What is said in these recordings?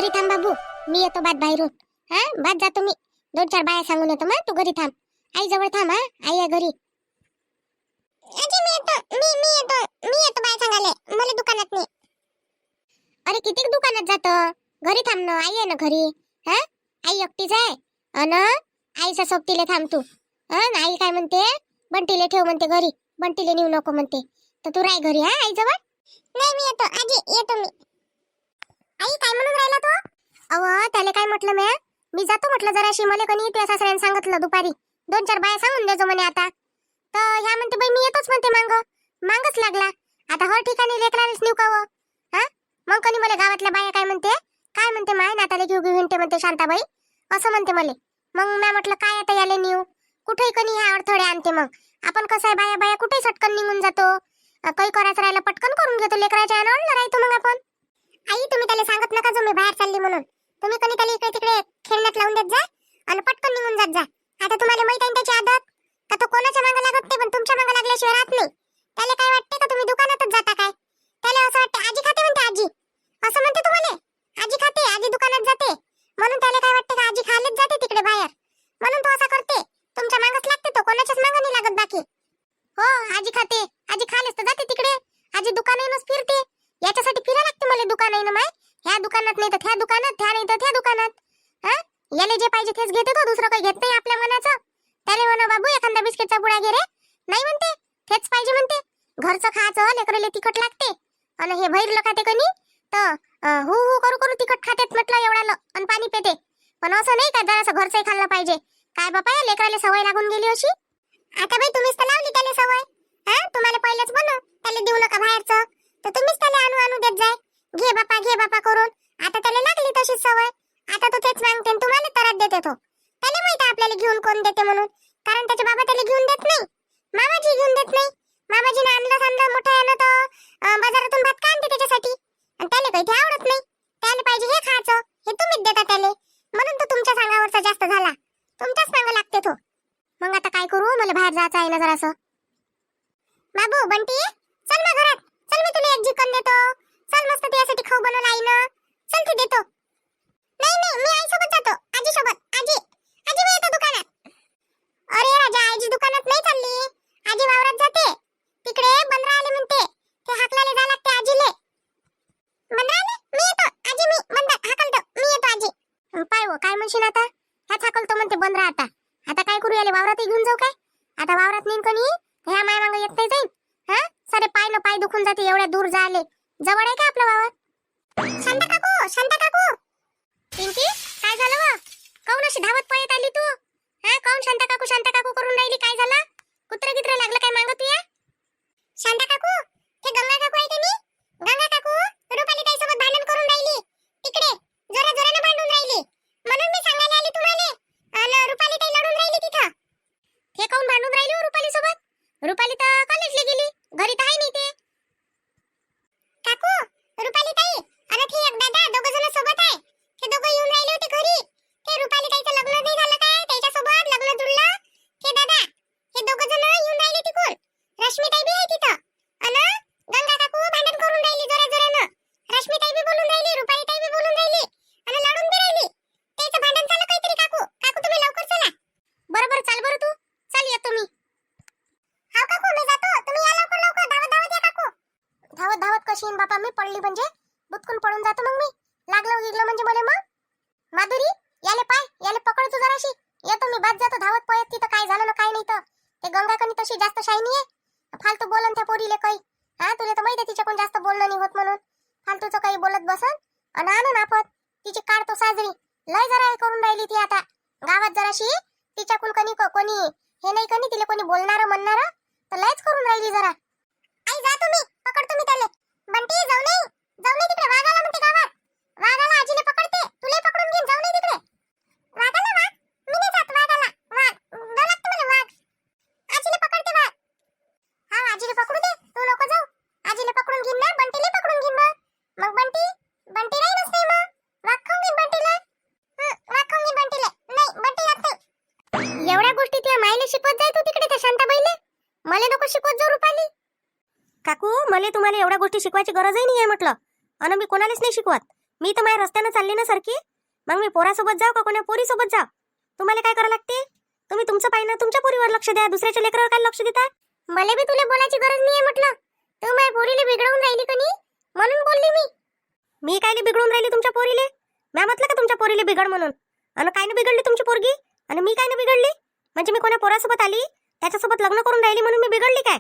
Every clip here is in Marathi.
घरी थांब बाबू, मी येतो बाद बाहेरून. हा बाद जातो मी. 2-4 बाया सांगून येतो. मग तू घरी थांब, आई जवळ थांब. हा आई आहे घरी. आजी मी येतो, मी येतो बाया सांगाले. मला दुकानात नाही. अरे किती दुकानात जातो, घरी थांब ना. आई आहे ना घरी. हा आई एकटीच आहे. अन आईच्या सोबतीले थांब तू. आई काय म्हणते, बंटीले ठेव म्हणते घरी. बंटीले नेऊ नको म्हणते. तर तू राय घरी. हा आई जवळ. नाही मी येतो आजी, येतो मी. आई काय म्हणून राहिला तू? अव त्याला काय म्हटलं मी जातो म्हटलं जराशी. मला कोणी त्या सासऱ्याने सांगितलं दुपारी 2-4 बाया सांगून देजो म्हणे आता. तर ह्या म्हणते बाई मी येतोच म्हणते. मांगच लागला. आता हर ठिकाणी लेकरानेच नेऊ का हो? हा मग कोणी मला गावातल्या बाया काय म्हणते माय नाताले घेऊ हिंडते म्हणते शांताबाई असं म्हणते मला. मग मी म्हटलं काय आता याले नेऊ, कुठेही कोणी ह्या अडथळे आणते. मग आपण कसं आहे बाया कुठेही सटकन निघून जातो. काही करायचं राहिलं पटकन करून घेतो. लेकराच्या अडलं राहतो मग आपण. आई तुम्ही त्याला सांगत नका जो मी बाहेर चालली म्हणून. तुम्ही कोणी त्याला इकडे तिकडे खेळण्यात लावून देत जा आणि पटकन निघून जात जा. आता तुम्हाला माहित आहे त्याची आदत का तो कोणाच्या मागे लागत नाही, पण तुमच्या मागे लागल्याशिवाय राहत नाही. त्याला काय वाटते का तुम्ही दुकानातच जाता काय? त्याला असं वाटते आजी खाते म्हणते. आजी असं म्हणते तुम्हाला. आजी खाते, आजी दुकानात जाते म्हणून त्याला काय वाटते का आजी खायलाच जाते तिकडे बाहेर, म्हणून तो असा करते. तुमच्या मागच लागते तो, कोणाच्याच मागे नाही लागत बाकी. हो आजी खाते, आजी खायलाच तर जाते तिकडे. आजी दुकानातच फिरते. याच्यासाठी फिरा लागते मला दुकानात. माय ह्या दुकानात नाही तर त्या दुकानात, त्या नाही तर त्या दुकानात. हा याले जे पाहिजे तेच घेते तो, दुसरं काही घेत नाही आपल्या मनाचं. त्याला म्हणा बाबू एखादा बिस्किटचा पुडा घे रे. नाही म्हणते तेच पाहिजे म्हणते. घरचं खायचं लेकरले तिखट लागते. आणि हे बाहेर खाते कोणी तर हु हु करू तिखट खातेत म्हटलं एवढा आणि पाणी पेते. पण असं नाही का जरासं घरचंही खाल्लं पाहिजे. काय बापा या लेकराला सवय लागून गेली अशी. आता बाई तुम्हीच तर लावली त्याला सवय. हा तुम्हाला पहिलेच म्हणू त्याला देऊ नका बाहेरचं, तर तुम्हीच त्याला आणू देत जाय. घे बापा करून. आता त्याला लागली तशीच सवय. आता तो तेच मागते तुम्हाला त्रास देते तो. त्याला माहिती आपल्याला घेऊन कोण देते म्हणून, कारण त्याचे बाबा त्याला घेऊन देत नाही. मामाजी घेऊन देत नाही. मामाजीने आणलं मोठं यानं तर बाजारातून भात का आणते त्याच्यासाठी. आणि त्याला काही ते आवडत नाही. त्याला पाहिजे हे खायचं, हे तुम्हीच देता त्याला. म्हणून तो तुमच्या सांगावरचा जास्त झाला. तुमच्याच मागं लागते तो. मग आता काय करू, मला बाहेर जायचं आहे ना जरासं. बाबू बंटी चल मग घरात. चल मी तुला एक चिकन देतो. चल मस्त तुझ्यासाठी खाऊ बनवलं आईनं. चल ती देतो. नाही मी आई सोबत जातो. आजी सोबत. आजी मी येतो दुकानात. अरे राजा आजी दुकानात नाही चालली. आजी वावरात जाते. तिकडे बंदरा आले म्हणते. ते हाकलाले जा लागते आजीले. बंदरा आले मी येतो. आजी मी बंदर हाकलतो. मी येतो आजी. पाय हो काय म्हणशील आता. ह्याच हाकलतो म्हणते बंदरा. आता काय करू, याले वावरातही घेऊन जाऊ काय? आता वावरात नेईन कोणी ह्या माय मागं येत नाही जाईन. हा सारे पाय दुखून जाते एवढ्या दूर जाले. जवळ आहे का आपलं वावर? शांता काकू पिंकी काय झालं व? काऊन अशी धावत पळत आली तू? हा काऊन शांता काकू करून राहिली? काय झालं? कुत्रे गित्रे लागलं काय मागं तुया? शांता काकू ते गंगा काकू आहे का? गंगा काकू रुपाली ताई सोबत भांडण करून राहिली. तिकडे जोराने भांडून राहिली. म्हणून मी सांगायला आली तुम्हाला. आणि रुपाली ताई लढून राहिली तिथं. हे काऊन भांडून राहिली हो रुपाली सोबत? रुपाली तर कॉलेजला गेली, घरी तर आहे नाही ते. काकू रुपाली ताई आणि ती एक दादा दोघं जण सोबत आहे. ते दोघं येऊन राहिले होते घरी. ते रुपाली ताईचं लग्न नाही झालं काय त्याच्या सोबत लग्न जुळलं. ते दादा हे दोघं जण येऊन राहिले तिकून. रश्मी ताई बी आहे तिथं. आणि गंगा काकू भांडण करून राहिली जोरानं. रश्मी ताई बी बोलून राहिली, रुपाली ताई बी बोलून राहिली आणि लढून बी राहिली. त्याचं भांडण झालं काहीतरी. काकू तुम्ही लवकर चला. बरोबर चाल बरं तू. चल येतो मी. हाव काकू मी जातो. तुम्ही या लवकर धावत या काकू. धावत कशी येईन बापा मी? पडली म्हणजे बुतकून पडून जातो मग मी. लागलं गिगलं म्हणजे मला मग. माधुरी याले पकड तू जराशी. येतो मी बाद जातो धावत पळत. तिथं काय झालं ना काय नाही तर ते गंगा कणी तशी जास्त शायनी आहे. फालतू बोलन त्या पोरीले काही. हा तुला तर माहिती आहे तिच्याकडून जास्त बोलणं नाही होत म्हणून. फालतूचं काही बोलत बसन आणि आणून आपत तिची काढ तो साजरी. लय जरा करून राहिली ती आता गावात जराशी. तिच्याकडून कोणी हे नाही कनी तिला कोणी बोलणार म्हणणार तर लयच करून राहिली जरा. आई जा तुम्ही, पकडतो मी त्याले. बंटी जाऊ नाही तिकडे. वाघाला म्हणते गावात. वाघाला आजीने पकडते. तुला पकडून घेऊन जाऊ नाही तिकडे. वाघाला वाघ मी नाही जात. वाघाला वाघ लागते मला वाघ. आजीने पकडते वाघ. हा आजीने पकडू दे, तू नको जाऊ. आजीने पकडून घेईन ना, बंटीले पकडून घेईन मग बंटी राही नसते मग. वाघ खाऊन घेईन बंटीला. वाघ खाऊन घेईन बंटीला. नाही बंटी जात नाही. एवढ्या गोष्टी त्या मायले शिकवत जाय तू तिकडे त्या शांताबाईले. मला नको शिकवत जाऊ रुपाली. काकू मला तुम्हाला एवढ्या गोष्टी शिकवायची गरजही नाही आहे म्हटलं. आणि मी कोणालाच नाही शिकवत. मी तर माझ्या रस्त्यानं चालली ना सरकी, मग मी पोरासोबत जाऊ का कोणा पोरीसोबत जाऊ? तुम्हाला काय करावं लागते? तुम्ही तुमचं पाहिजे, तुमच्या पोरीवर लक्ष द्या, दुसऱ्याच्या लेकरावर काय लक्ष देता? मला बी तुला बोलायची गरज नाहीये म्हटलं. तू माझ्या पोरीला बिघडवून राहिली का नाही म्हणून बोलली मी. मी काय बिघडून राहिली तुमच्या पोरीले? मी म्हटलं का तुमच्या पोरीले बिघड म्हणून? आणि काय न बिघडली तुमची पोरगी? आणि मी काय न बिघडली? म्हणजे मी कोणा पोरासोबत आली त्याच्यासोबत लग्न करून राहिली म्हणून मी बिघडली काय?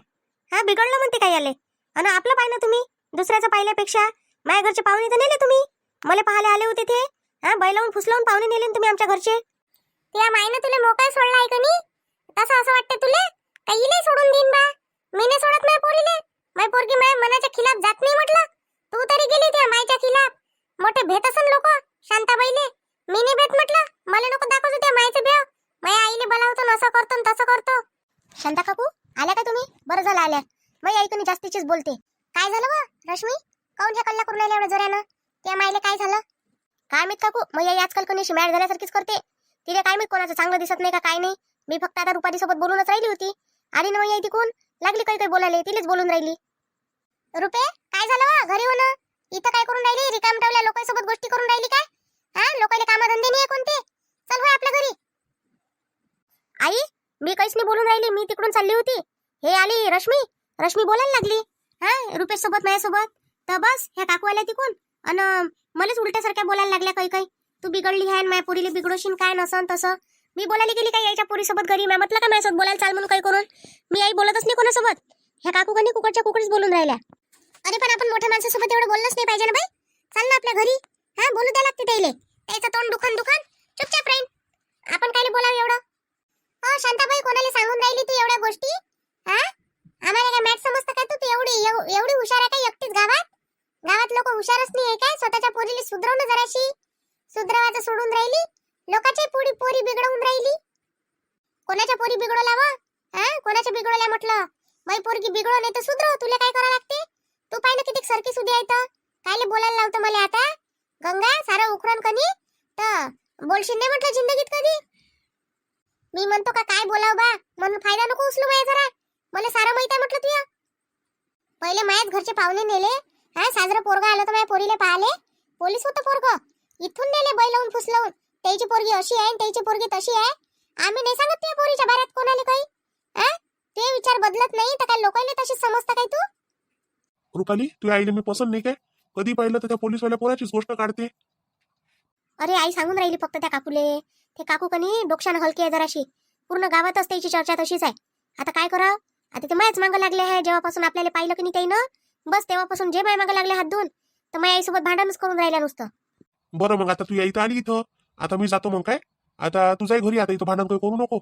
हा, बिघडलं म्हणते काय आले? आणि आपलं पाहिलं तुम्ही दुसऱ्याचं पाहिल्यापेक्षा माझ्या घरचे पाहुणे तर नेले तुम्ही. मला पाहायला आले होते ते, हा, बैलावून फुसलावून पाहुणे नेले तुम्ही आमच्या घरचे. त्या मायनं तुला मोकळा सोडला आहे का नाही? तसं असं वाटतं तुला? काही नाही सोडून देईन बा. मी नाही सोडत माझ्या पोरीले. माझी पोरगी माझ्या मनाच्या खिलाफ जात नाही म्हटलं. तू तरी गेली त्या मायच्या खिलाफ. मोठे भेट असन लोक शांताबाईले. मी नाही भेट म्हटलं. मला नको दाखवतो त्या मायचं भेव. माझ्या आईले बोलावतो, असं करतो न तसं करतो. शांता काकू, आल्या का तुम्ही? बरं झालं आल्या. माझी आई कोणी जास्तीचीच बोलते. काय झालं व रश्मी? काऊन ह्या कल्ला करून राहिल्या एवढ्या जोरानं? त्या मायले काय झालं? काय माहित काकू, माझी आई आजकाल कोणी मॅड झाल्यासारखीच करते. तिला काय माहित कोणाचं चांगलं दिसत नाही का काय नाही. मी फक्त आता रुपाली सोबत बोलूनच राहिली होती. आणि ना माझी आई तिकून लागली काही काही बोलायला, तिलेच बोलून राहिली. रुपे, काय झालं व? घरी हो ना. इथं काय करून राहिली? रिकाम ठेवल्या लोकांसोबत गोष्टी करून राहिली काय? हा, लोकांना कामधंदे नाही कोणते? चल होय आपल्या घरी. आई, मी काहीच नाही बोलून राहिली. मी तिकडून चालली होती. हे आली रश्मी. रश्मी बोलायला लागली, हा, रुपेश सोबत माझ्यासोबत. तर बस ह्या काकू आल्या तिकून आणि मलाच उलट्यासारख्या बोलायला लागल्या काही काही. तू बिघडली आहे, माझ्या पोरीला बिघडवशील काय नसन तसं. मी बोलायला गेली काय यायच्या पोरीसोबत घरी? मी म्हटलं का माझ्यासोबत बोलायला चाल म्हणून काही करून? मी आई बोलतच नाही कोणासोबत. ह्या काकू कधी कुकडच्या कुकडीच बोलून राहिल्या. अरे पण आपण मोठ्या माणसासोबत एवढं बोललंच नाही पाहिजे ना बाई. चल ना आपल्या घरी. हा, बोलू द्या लागते त्याइले. त्याचं तोंड दुखान चुपचाप राहीन. आपण कायले बोलावं एवढं? हो शांताबाई, कोणाला सांगून राहिली तू एवढ्या गोष्टी? हा, आम्हाला काय मॅट समजतं का? तू एवढी हुशार आहे का एकटीच गावात? गावात लोक हुशारच नाही आहे काय? स्वतःच्या पोरीला सुधरव ना जराशी. सुधरवायचं सोडून राहिली. लोकांची पोरी बिघडवून राहिली. कोणाच्या पोरी बिघडवल्या व? हा, कोणाच्या बिघडवल्या म्हटलं? बाई पोरगी बिघडव नाही तर सुधरव. तुला काय करावं लागते? तू पाहिलं किती सरकी सुधी आहे तर कायले बोलायला लावतं मला आता? गंगा, सारं उखरण कनी तर बोलशील नाही म्हटलं जिंदगीत कधी. मी म्हणतो का काय बोलाव बा म्हणून फायदा नको उचलू बाय जरा. मला सारं माहित आहे म्हटलं तुया. पहिले माझ्याच घरचे पाहुणे नेले. हा, साजरं पोरगा आलं तर माझ्या पोरीले पाहिले. पोलीस होतं पोरग. इथून नेले बैल लावून फुसलावून. त्याची पोरगी अशी आहे, त्याची पोरगी तशी आहे. आम्ही नाही सांगत त्या पोरीच्या बाऱ्यात कोणाला काही. हा, ते विचार बदलत नाही तर काय लोकांना तशीच समजतं काय तू? रुपाली, तुझ्या आईला मी पसंत नाही काय? कधी पाहिलं तर त्या पोलीसवाल्या पोराचीच गोष्ट काढते. अरे आई सांगून राहिली फक्त त्या काकूले. ते काकू कनी डोक्षानं हलकी आहे जराशी. पूर्ण गावातच त्याची चर्चा तशीच आहे. आता काय करावं? आता ते मायाच मागं लागले आहे. जेव्हापासून आपल्याला पाहिलं की नाही त्यानं, बस तेव्हापासून जे माय मागं लागले हात धुवून, तर माझ्या आईसोबत भांडणच करून राहिल्या नुसतं. बरं मग आता तू या इथं आली इथं. आता मी जातो मग काय? आता तुझ्याही घरी. आता इथं भांडण काही करू नको.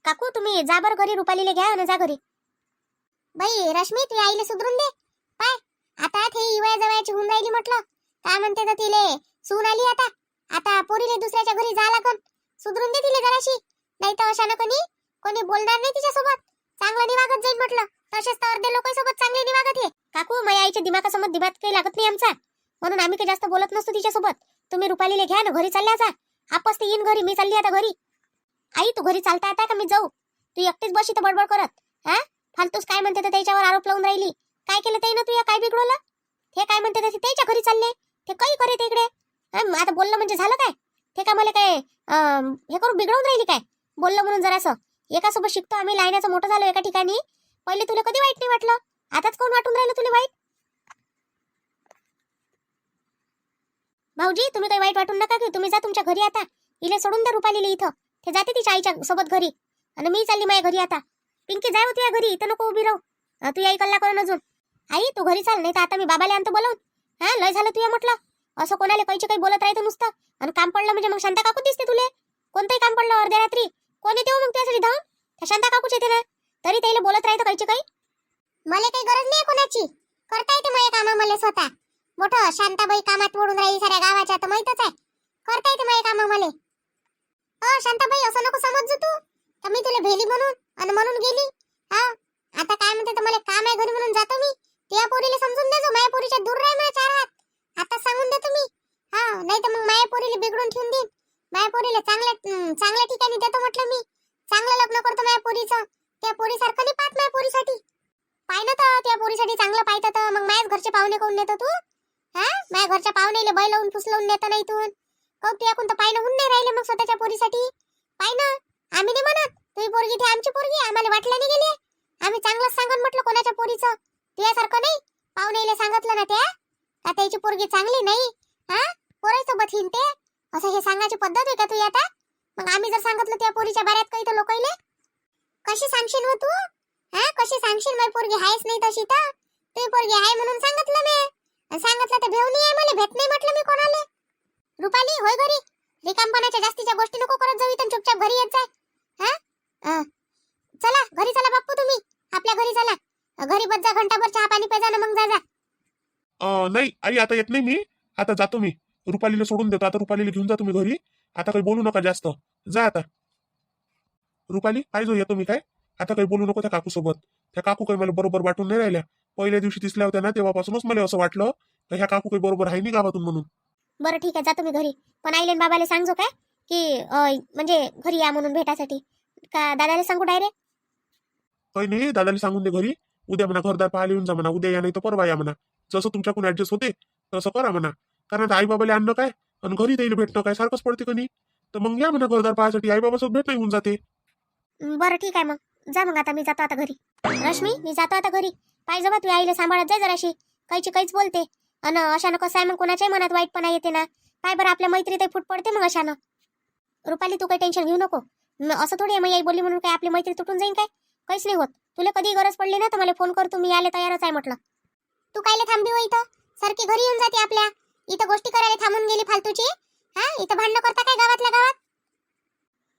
काकू तुम्ही जा बरं घरी, रुपालीला घ्या आणि जा घरी. बाई रश्मी, तू आईला सुधरून दे. पाय आता ते इवया जवळची होऊन राहिली म्हटलं. काय म्हणते तर तिले सून आली आता. आता पोरीले दुसऱ्याच्या घरी जा लागन. सुधरून दे तिले जराशी. नाही तर अशानं कोणी बोलणार नाही तिच्यासोबत. चांगलं निवागत जाईल म्हटलं. तसेच तर अर्धे लोकांसोबत चांगले निवागत हे. काकू माझ्या आईच्या दिमागासमोर दिमाग काही लागत नाही आमचा, म्हणून आम्ही काही जास्त बोलत नसतो तिच्यासोबत. तुम्ही रुपालीला घ्या ना घरी चालल्या जा. आपस ते येईन घरी. मी चालली आता घरी. आई तू घरी चालता आता का मी जाऊ? तू एकटीच बशी तर बडबड करत. हा, फालतूच काय म्हणते तर त्याच्यावर आरोप लावून राहिली. काय केलं ते ना तू? काय बिघडवलं? ते काय म्हणते तर त्याच्या घरी चालले. ते काही करे ते इकडे. आता बोललं म्हणजे झालं काय? ते का मला काय हे करून बिघडवून राहिली काय? बोललं म्हणून जरासं. एकासोबत शिकतो आम्ही, लहानाचं मोठं झालो एका ठिकाणी. पहिले तुला कधी वाईट नाही वाटलं? आताच कोण वाटून राहिलं तुला वाईट? भाऊजी तुम्ही काही वाईट वाटून नका की. तुम्ही जा तुमच्या घरी आता. इले सोडून द्या रुपालीला इथं. ते जाते तिच्या आईच्या सोबत घरी आणि मी चालली माझ्या घरी आता. पिंकी जाय होती या घरी. इथं नको उभी राहू. तू आई कल्ला करून अजून. आई तू घरी चाल, नाही तर आता मी बाबाला आणतो बोलवून. हा, लय झालं तुया म्हटलं. असं कोणाला काही बोलत राहतो नुसतं. आणि काम पडलं म्हणजे मग शांता काकू दिसते तुले. कोणतंही काम पडलं अर्ध्या रात्री कोण येते मग त्यासाठी धावून? त्या शांता काकूच येते ना. तरी त्याला बोलत राहतो काही. मला काही गरज नाही कोणाची. करता येते माझ्या कामं मला स्वतः. मोठं शांताबाई कामात मोडून राहिली साऱ्या गावाच्या तर माहितच आहे. करता येते माझ्या कामं मला. शांताबाई असं नको समजू तू. तर मी तुला भेली म्हणून गेली. हा, आता काय म्हणते तर मला काम आहे घरी म्हणून जातो मी. त्या पोरीला समजून देजो. माझ्या पोरीच्या दूर राह माझ्या चार हात. आता सांगून देतो मी. हा, नाही तर मग माझ्या पोरीला बिघडून ठेवून देईन. माझ्या पोरीला चांगल्या ठिकाणी देतो म्हटलं मी. चांगलं लग्न करतो माझ्या पोरीचं. त्या पोरीसारखं नाही पाहत माझ्या पोरीसाठी. पाहिलं तर त्या पोरीसाठी चांगलं पाहिलं तर मग माझ्याच घरचे पाहुणे कोण नेतो तू? हा माझ्या घरच्या पाहुणेले बैल लावून फुसलवून नेता नाही इथून कवटी एकूण तर पायनं होऊन नाही राहिले मग स्वतःच्या पोरीसाठी पाय ना आम्ही नाही म्हणत तुझी पोरगी ती आमची पोरगी आम्हाला वाटल्या नाही गेली आम्ही चांगलंच सांगून म्हटलं कोणाच्या पोरीचं तुझ्यासारखं नाही पाहुणेले सांगितलं ना त्या का त्याची पोरगी चांगली नाही हा पोरासोबत हिंडते असं हे सांगायची पद्धत आहे का तुझी आता मग आम्ही जर सांगितलं त्या पोरीच्या बाऱ्यात काही तर लोकाईले कशी सांगशील हो तू हा कशी सांगशील माझी पोरगी आहेच नाही तशी तर तुझी पोरगी आहे म्हणून सांगितलं मी सांगितलं तर भेव नाही आहे मला भेट नाही म्हटलं मी कोणाले रुपाली होय घरी रिकामपणाच्या जास्तीच्या गोष्टी नको करत जाऊ इथून चुपचाप घरी येत जाय हा चला घरी चला बाप्पू तुम्ही आपल्या घरी चला घरी बस जा घंटाभर चहा पाणी पे जा ना मग जा नाही आई आता येत नाही मी आता जातो मी रुपालीला सोडून देतो आता रुपालीला घेऊन जा तुम्ही घरी आता काही बोलू नका जास्त जा आता रुपाली काय जो येतो मी काय आता काही बोलू नको त्या काकू सोबत त्या काकू काही मला बरोबर वाटून नाही राहिल्या पहिल्या दिवशी दिसल्या होत्या ना तेव्हापासूनच मला असं वाटलं की ह्या काकू काही बरोबर आहे नाही गावातून म्हणून बरं ठीक आहे जातो मी घरी पण आईले बाबाला सांगजो काय की म्हणजे घरी या म्हणून भेटासाठी का दादाला सांगू डायरेक्ट काही नाही दादाला सांगून दे घरी उद्या म्हणा घरदार पाहायला येऊन जा म्हणा उद्या या नाही तर परवा या म्हणा जसं तुमच्याकडून ऍडजस्ट होते तसं करा म्हणा कारण आई बाबाला आणणं काय आणि घरी त्याला भेटणं काय सारखंच पडते का नाही तर मग या म्हणा घरदार पाहायसाठी आई बाबासोबत भेट नाही होऊन जाते बरं ठीक आहे मग जा मग आता मी जातो आता घरी रश्मी मी जातो आता घरी पाहिजे बा तू आईला सांभाळत जाय जराशी काहीची काहीच बोलते अन अशानं कसं आहे मग कोणाच्याही मनात वाईटपणा येते ना काय बरं आपल्या मैत्रीत फूट पडते मग अशानं रुपाली तू काही टेन्शन घेऊ नको असं थोडी आहे मग आई बोलली म्हणून काय आपली मैत्री तुटून जाईन काय काहीच नाही होत तुला कधी गरज पडली ना तर मला फोन कर तुम्ही यायला तयारच आहे म्हटलं तू कायले थांबली हो इथं सारखी घरी येऊन जाते आपल्या इथं गोष्टी करायला थांबून गेली फालतूची हा इथं भांडणं करता काय गावातल्या गावात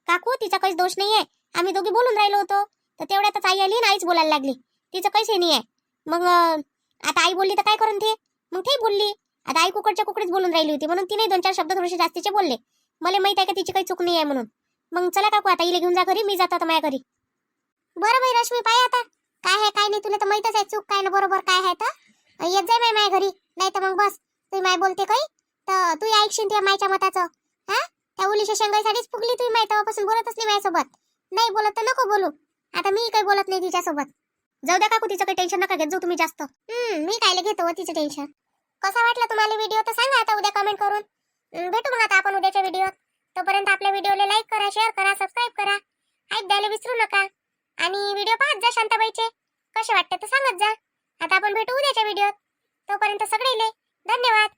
काकू तिचा काहीच दोष नाहीये आम्ही दोघी बोलून राहिलो होतो तर तेवढ्यातच आई आली ना आईच बोलायला लागली तिचं काहीच हे नाही आहे मग आता आई बोलली तर काय करून ते मग ते बोलली आता आई कुकडच्या कुकडीच बोलून राहिली होती म्हणून तिने 2-4 शब्द थोडेसे जास्तीचे बोलले मला माहित आहे का तिची काही चूक नाही आहे म्हणून मग चला काकू आता इले घेऊन जा घरी मी जातो आता माझ्या घरी बरं बाई रश्मी पाय आता काय आहे काय नाही तुला तर माहितच आहे चूक काय ना बरोबर काय आहे तर येत जाय माझ्या घरी नाही तर मग बस तू माय बोलते काही तर तू ऐकशील तुझ्या मायच्या मताचं हा त्या उलीच्या शेंगाईसाठीच फुगली तुम्ही माय तेव्हापासून बोलतच नाही माझ्यासोबत नाही बोलत तर नको बोलू आता मी काही बोलत नाही तिच्यासोबत जाऊ द्या काकू तिचं काही टेन्शन नका घेत जाऊ तुम्ही जास्त मी कायले घेतो तिचं टेन्शन कसा वाटला तुम्हाला व्हिडिओ तर सांगा आता उद्या कमेंट करून भेटू मग आता आपण उद्याच्या व्हिडिओत तोपर्यंत आपल्या व्हिडिओला लाईक करा शेअर करा सबस्क्राईब करा ऐक द्यायला विसरू नका आणि व्हिडिओ पाहत जा शांताबाईचे कसे वाटते तर सांगत जा आता आपण भेटू उद्याच्या व्हिडिओत तोपर्यंत सगळे धन्यवाद.